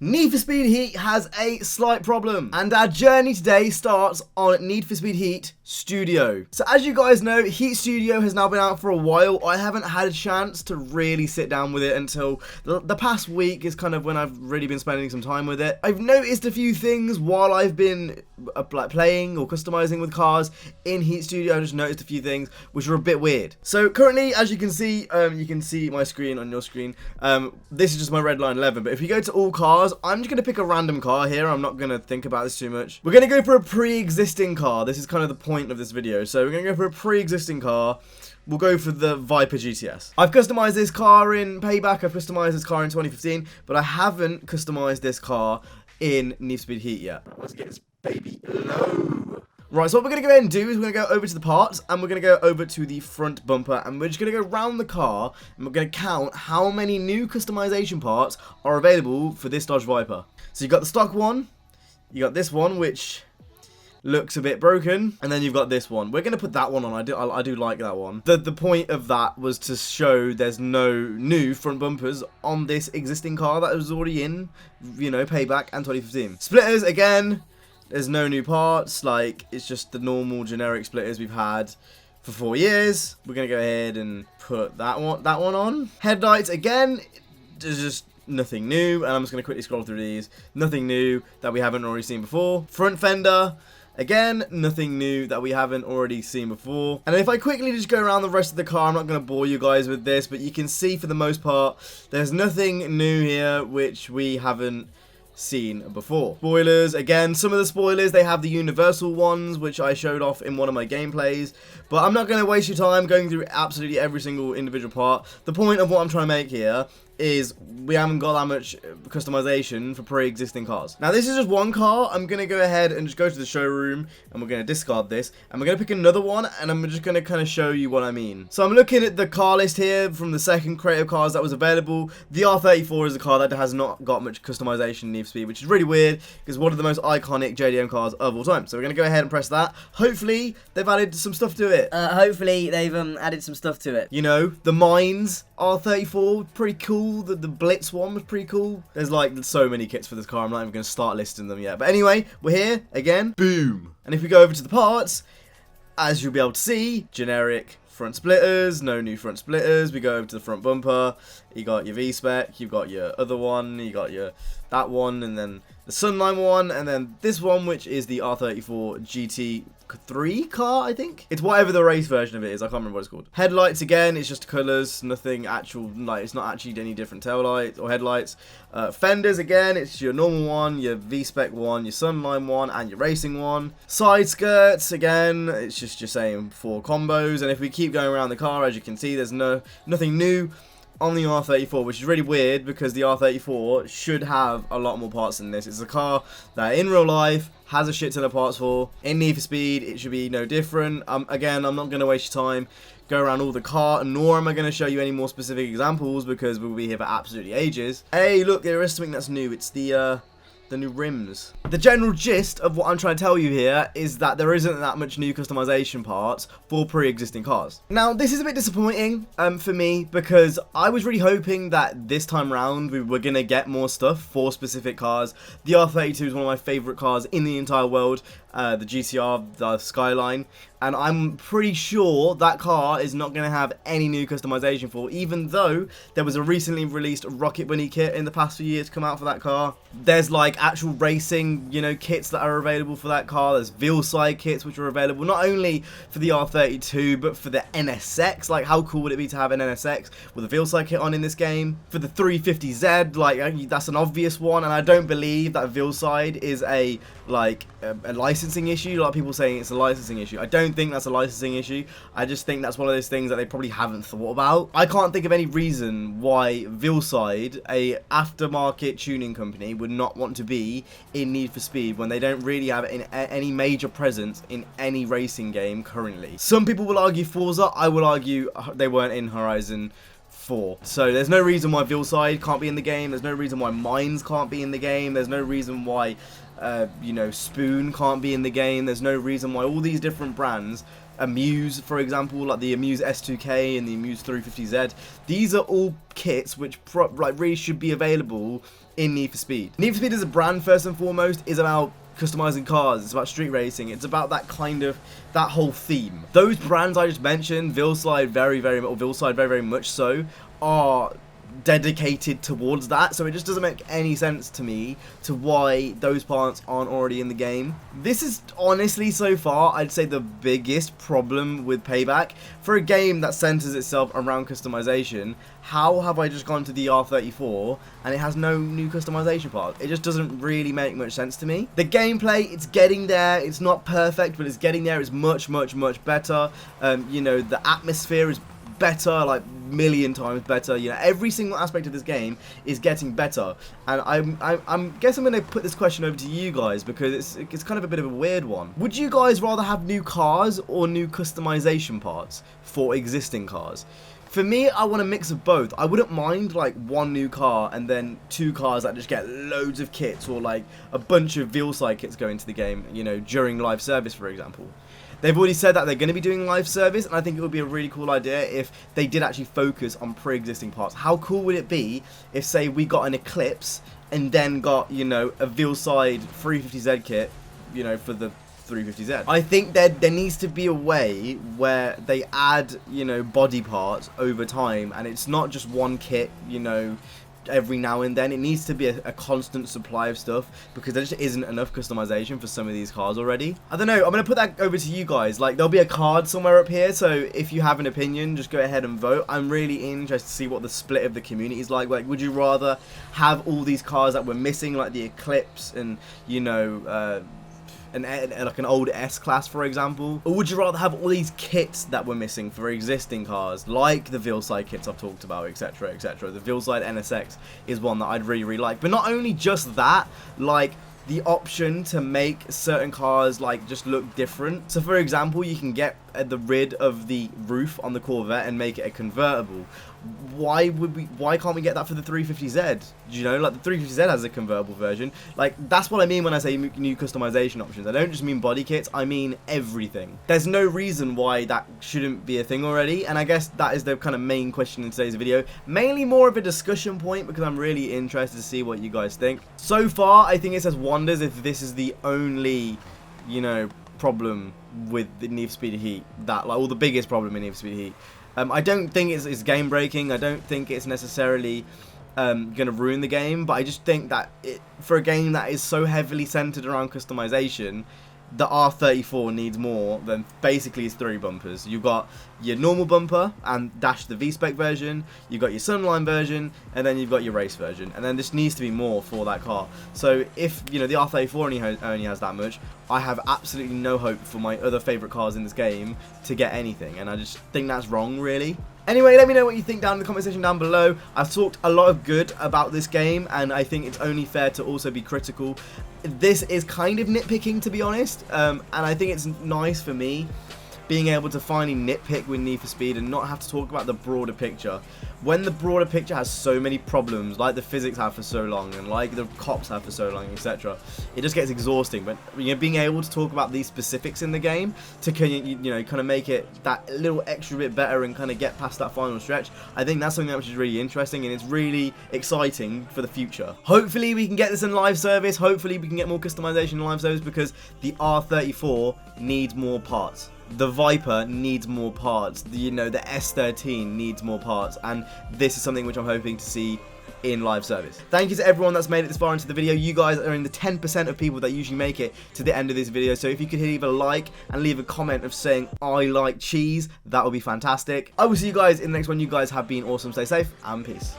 Need for Speed Heat has a slight problem, and our journey today starts on Need for Speed Heat Studio. So as you guys know, Heat Studio has now been out for a while. I haven't had a chance to really sit down with it until the past week is kind of when I've really been spending some time with it. I've noticed a few things while I've been like playing or customizing with cars in Heat Studio. I just noticed a few things which are a bit weird. So currently, as you can see my screen on your screen. This is just my Redline 11, but if you go to all cars, I'm just going to pick a random car here. I'm not going to think about this too much. We're going to go for a pre-existing car. This is kind of the point of this video. So we're going to go for a pre-existing car. We'll go for the Viper GTS. I've customized this car in Payback. I've customized this car in 2015, but I haven't customized this car in Need for Speed Heat yet. Let's get this baby low. Right, so what we're going to go ahead and do is we're going to go over to the parts, and we're going to go over to the front bumper, and we're just going to go around the car, and we're going to count how many new customization parts are available for this Dodge Viper. So you've got the stock one, you got this one, which looks a bit broken, and then you've got this one. We're going to put that one on. I do like that one. The point of that was to show there's no new front bumpers on this existing car that was already in, you know, Payback and 2015. Splitters, again, there's no new parts, like, it's just the normal generic splitters we've had for 4 years. We're going to go ahead and put that one on. Headlights, again, there's just nothing new, and I'm just going to quickly scroll through these. Nothing new that we haven't already seen before. Front fender, again, nothing new that we haven't already seen before. And if I quickly just go around the rest of the car, I'm not going to bore you guys with this, but you can see for the most part, there's nothing new here which we haven't seen before. Spoilers, again, some of the spoilers, they have the universal ones, which I showed off in one of my gameplays, but I'm not going to waste your time going through absolutely every single individual part. The point of what I'm trying to make here is we haven't got that much customization for pre-existing cars. Now this is just one car. I'm going to go ahead and just go to the showroom, and we're going to discard this, and we're going to pick another one, and I'm just going to kind of show you what I mean. So I'm looking at the car list here from the second crate of cars that was available. The R34 is a car that has not got much customization in Need for Speed, which is really weird because one of the most iconic JDM cars of all time. So we're going to go ahead and press that. Hopefully they've added some stuff to it. Hopefully they've added some stuff to it. You know, the Mines R34, pretty cool. The Blitz one was pretty cool. There's like so many kits for this car, I'm not even going to start listing them yet. But anyway, we're here again. Boom. And if we go over to the parts, as you'll be able to see, generic front splitters, no new front splitters. We go over to the front bumper. You got your V-Spec, you've got your other one, you got your that one, and then the Sunline one, and then this one, which is the R34 GT3 car, I think. It's whatever the race version of it is. I can't remember what it's called. Headlights, again, it's just colours, nothing actual, like, it's not actually any different tail lights or headlights. Fenders, again, it's your normal one, your V-Spec one, your Sunline one, and your racing one. Side skirts, again, it's just your same 4 combos, and if we keep going around the car, as you can see, there's nothing new on the R34, which is really weird because the R34 should have a lot more parts than this. It's a car that in real life has a shit ton of parts for. In Need for Speed, it should be no different. Again, I'm not going to waste your time go around all the car, nor am I going to show you any more specific examples because we'll be here for absolutely ages. Hey, look, there is something that's new. It's the new rims. The general gist of what I'm trying to tell you here is that there isn't that much new customization parts for pre-existing cars. Now, this is a bit disappointing for me because I was really hoping that this time round we were going to get more stuff for specific cars. The R32 is one of my favorite cars in the entire world. The GCR, the Skyline, and I'm pretty sure that car is not going to have any new customization for, even though there was a recently released Rocket Bunny kit in the past few years come out for that car. There's like actual racing, you know, kits that are available for that car. There's Veilside kits which are available not only for the R32 but for the NSX. Like, how cool would it be to have an NSX with a Veilside kit on in this game? For the 350Z, like, that's an obvious one, and I don't believe that Veilside is a licensing issue. A lot of people saying it's a licensing issue. I don't think that's a licensing issue. I just think that's one of those things that they probably haven't thought about. I can't think of any reason why Veilside, a aftermarket tuning company, would not want to be in Need for Speed when they don't really have any major presence in any racing game currently. Some people will argue Forza. I will argue they weren't in Horizon 4. So there's no reason why Veilside can't be in the game. There's no reason why Mines can't be in the game. There's no reason why you know, Spoon can't be in the game. There's no reason why all these different brands Amuse, for example, like the Amuse S2K and the Amuse 350Z. These are all kits which really should be available in Need for Speed. Need for Speed as a brand, first and foremost, is about customizing cars, it's about street racing, it's about that whole theme. Those brands I just mentioned, Vilside very much so, are dedicated towards that, so it just doesn't make any sense to me to why those parts aren't already in the game. This is honestly, so far, I'd say the biggest problem with Payback. For a game that centers itself around customization, how have I just gone to the R34 and it has no new customization parts? It just doesn't really make much sense to me. The gameplay, it's getting there, it's not perfect, but it's getting there, it's much better. You know, the atmosphere is better, like million times better. You know, every single aspect of this game is getting better, and I'm guess I'm gonna put this question over to you guys because it's kind of a bit of a weird one. Would you guys rather have new cars or new customization parts for existing cars? For me, I want a mix of both. I wouldn't mind like one new car and then two cars that just get loads of kits, or like a bunch of Vilside kits go into the game, you know, during live service, for example. They've already said that they're going to be doing live service, and I think it would be a really cool idea if they did actually focus on pre-existing parts. How cool would it be if, say, we got an Eclipse and then got, you know, a Vilside 350Z kit, you know, for the 350Z. I think there needs to be a way where they add, you know, body parts over time, and it's not just one kit, you know, every now and then. It needs to be a constant supply of stuff, because there just isn't enough customization for some of these cars already. I don't know, I'm going to put that over to you guys. Like, there'll be a card somewhere up here, so if you have an opinion, just go ahead and vote. I'm really interested to see what the split of the community is like. Like, would you rather have all these cars that were missing, like the Eclipse and, you know, like an old S-Class, for example? Or would you rather have all these kits that were missing for existing cars, like the Vilside kits I've talked about, etc, etc. The Vilside NSX is one that I'd really like. But not only just that, like the option to make certain cars like just look different. So for example, you can get rid of the roof on the Corvette and make it a convertible. Why can't we get that for the 350Z? Do you know, like the 350Z has a convertible version. Like, that's what I mean when I say new customization options. I don't just mean body kits, I mean everything. There's no reason why that shouldn't be a thing already, and I guess that is the kind of main question in today's video. Mainly more of a discussion point, because I'm really interested to see what you guys think. So far, I think it says wonders if this is the only, you know, problem with the Need for Speed Heat, that, like, or the biggest problem in Need for Speed Heat. I don't think it's game breaking. I don't think it's necessarily going to ruin the game, but I just think that for a game that is so heavily centered around customization, the R34 needs more than basically its 3 bumpers. You've got your normal bumper and dash the V-Spec version, you've got your Sunline version, and then you've got your race version, and then this needs to be more for that car. So if, you know, the R34 only has that much, I have absolutely no hope for my other favourite cars in this game to get anything, and I just think that's wrong, really. Anyway, let me know what you think down in the comment section down below. I've talked a lot of good about this game, and I think it's only fair to also be critical. This is kind of nitpicking, to be honest, and I think it's nice for me being able to finally nitpick with Need for Speed and not have to talk about the broader picture. When the broader picture has so many problems, like the physics have for so long, and like the cops have for so long, etc., it just gets exhausting. But, you know, being able to talk about these specifics in the game to, you know, kind of make it that little extra bit better and kind of get past that final stretch, I think that's something which is really interesting, and it's really exciting for the future. Hopefully we can get this in live service. Hopefully we can get more customization in live service, because the R34 needs more parts. The Viper needs more parts. You know, the S13 needs more parts, and this is something which I'm hoping to see in live service. Thank you to everyone that's made it this far into the video. You guys are in the 10% of people that usually make it to the end of this video, so if you could leave a like and leave a comment of saying I like cheese, that would be fantastic. I will see you guys in the next one. You guys have been awesome. Stay safe and peace.